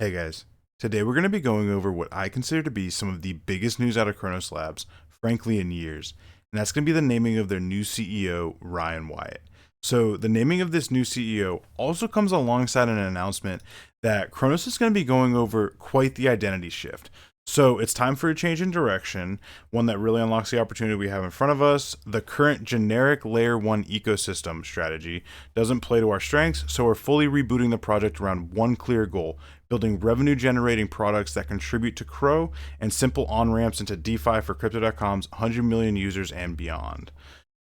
Hey guys, today we're going to be going over what I consider to be some of the biggest news out of Cronos Labs, frankly, in years. And that's going to be the naming of their new CEO, Ryan Wyatt. So, the naming of this new CEO also comes alongside an announcement that Cronos is going to be going over quite the identity shift. So, it's time for a change in direction, one that really unlocks the opportunity we have in front of us. The current generic layer 1 ecosystem strategy doesn't play to our strengths, so we're fully rebooting the project around one clear goal: building revenue generating products that contribute to CRO and simple on ramps into DeFi for Crypto.com's 100 million users and beyond.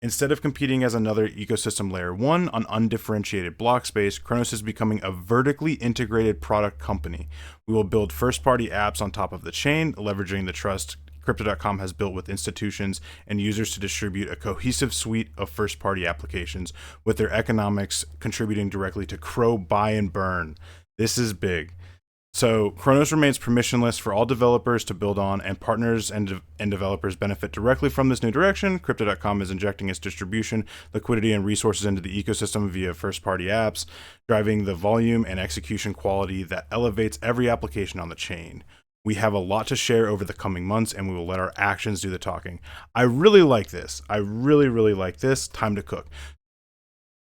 Instead of competing as another ecosystem layer 1 on undifferentiated block space, Cronos is becoming a vertically integrated product company. We will build first party apps on top of the chain, leveraging the trust Crypto.com has built with institutions and users to distribute a cohesive suite of first party applications, with their economics contributing directly to CRO buy and burn. This is big. So Cronos remains permissionless for all developers to build on, and partners and developers benefit directly from this new direction. Crypto.com is injecting its distribution, liquidity, and resources into the ecosystem via first-party apps, driving the volume and execution quality that elevates every application on the chain. We have a lot to share over the coming months, and we will let our actions do the talking. I really like this. I really like this. Time to cook.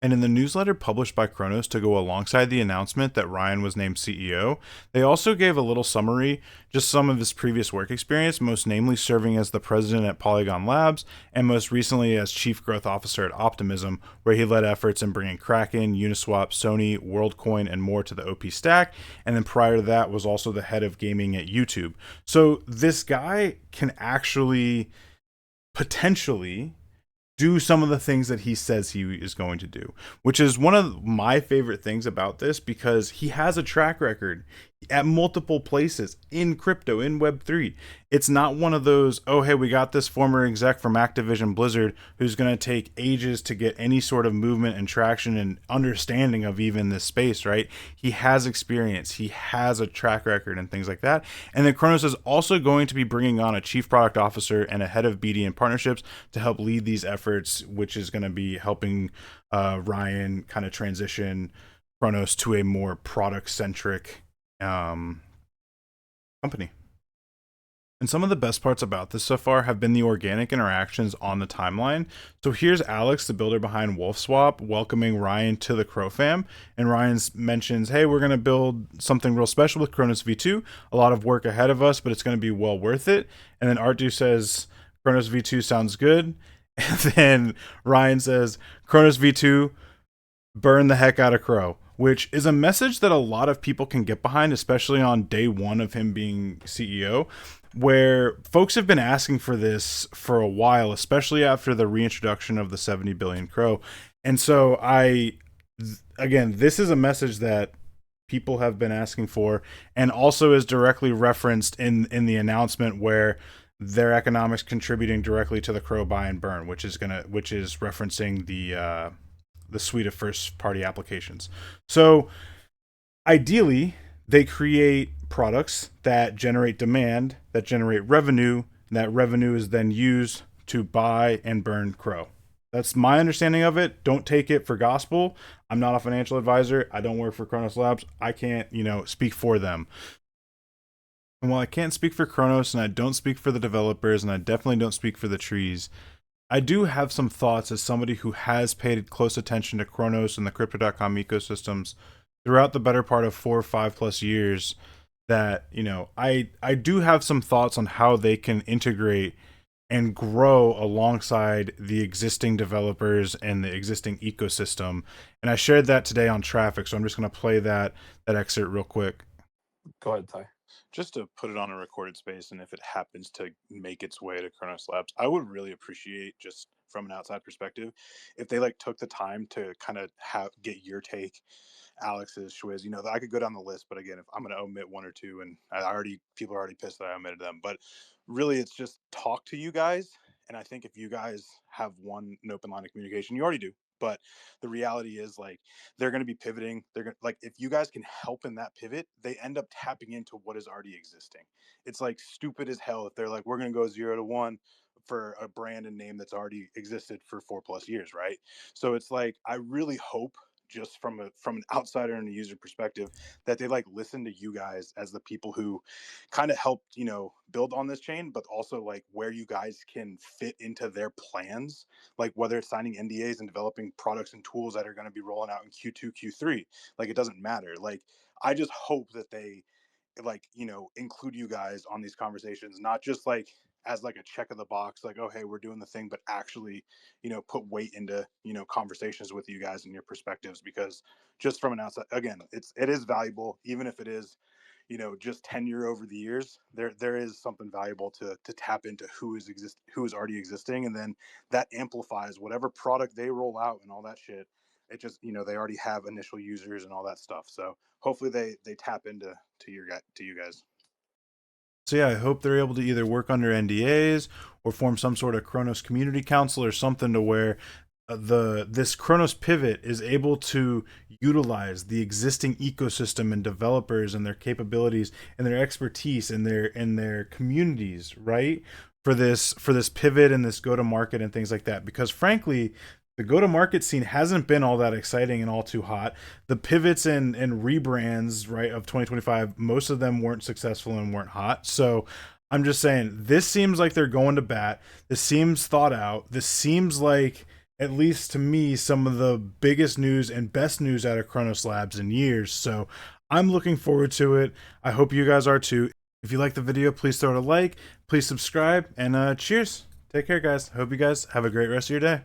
And in the newsletter published by Cronos to go alongside the announcement that Ryan was named CEO, they also gave a little summary, just some of his previous work experience, most namely serving as the president at Polygon Labs, and most recently as chief growth officer at Optimism, where he led efforts in bringing Kraken, Uniswap, Sony, WorldCoin, and more to the OP stack. And then prior to that was also the head of gaming at YouTube. So this guy can actually potentially do some of the things that he says he is going to do, which is one of my favorite things about this, because he has a track record at multiple places in crypto, in Web3. It's not one of those, oh, hey, we got this former exec from Activision Blizzard who's going to take ages to get any sort of movement and traction and understanding of even this space, right? He has experience, he has a track record and things like that. And then Kronos is also going to be bringing on a chief product officer and a head of BD and partnerships to help lead these efforts, which is going to be helping Ryan kind of transition Kronos to a more product centric company. And some of the best parts about this so far have been the organic interactions on the timeline. So here's Alex, the builder behind WolfSwap, welcoming Ryan to the Crow fam. And Ryan mentions, hey, we're going to build something real special with Cronos V2. A lot of work ahead of us, but it's going to be well worth it. And then Artu says, Cronos V2 sounds good. And then Ryan says, Cronos V2, burn the heck out of Crow, which is a message that a lot of people can get behind, especially on day one of him being CEO, where folks have been asking for this for a while, especially after the reintroduction of the 70 billion Crow. And so again, this is a message that people have been asking for, and also is directly referenced in the announcement where their economics contributing directly to the Crow buy and burn, which is referencing the suite of first party applications. So ideally, they create products that generate demand, that generate revenue, and that revenue is then used to buy and burn Crow. That's my understanding of it. Don't take it for gospel. I'm not a financial advisor. I don't work for Cronos Labs. I can't, speak for them. And while I can't speak for Cronos, and I don't speak for the developers, and I definitely don't speak for the trees, I do have some thoughts as somebody who has paid close attention to Cronos and the Crypto.com ecosystems throughout the better part of 4 or 5 plus years, that, I do have some thoughts on how they can integrate and grow alongside the existing developers and the existing ecosystem. And I shared that today on Traffic, so I'm just going to play that excerpt real quick. Go ahead, Ty. Just to put it on a recorded space, and if it happens to make its way to Cronos Labs, I would really appreciate, just from an outside perspective, if they took the time to kind of get your take, Alex's, Schwiz. I could go down the list, but again, if I'm going to omit one or two, and people are already pissed that I omitted them, but really, it's just talk to you guys. And I think if you guys have an open line of communication, you already do. But the reality is, they're going to be pivoting. They're going to, if you guys can help in that pivot, they end up tapping into what is already existing. It's stupid as hell if they're we're going to go 0 to 1 for a brand and name that's already existed for 4 plus years, right? So it's I really hope just from an outsider and a user perspective, that they like listen to you guys as the people who kind of helped, build on this chain, but also like where you guys can fit into their plans, like whether it's signing NDAs and developing products and tools that are going to be rolling out in Q2, Q3. Like it doesn't matter. Like I just hope that they like include you guys on these conversations, not just like as like a check of the box, like, oh hey, we're doing the thing, but actually put weight into conversations with you guys and your perspectives, because just from an outside, again, it is valuable, even if it is just tenure over the years. There is something valuable to tap into who is already existing, and then that amplifies whatever product they roll out and all that shit. It just they already have initial users and all that stuff, so hopefully they tap into to you guys. So yeah, I hope they're able to either work under NDAs or form some sort of Kronos community council or something to where the this Kronos pivot is able to utilize the existing ecosystem and developers and their capabilities and their expertise and their communities, right? For this pivot and this go to market and things like that. Because frankly, the go to market scene hasn't been all that exciting and all too hot. The pivots and rebrands, right, of 2025, most of them weren't successful and weren't hot. So I'm just saying, this seems like they're going to bat. This seems thought out. This seems like, at least to me, some of the biggest news and best news out of Cronos Labs in years. So I'm looking forward to it. I hope you guys are too. If you like the video, please throw it a like, please subscribe, and cheers. Take care, guys. Hope you guys have a great rest of your day.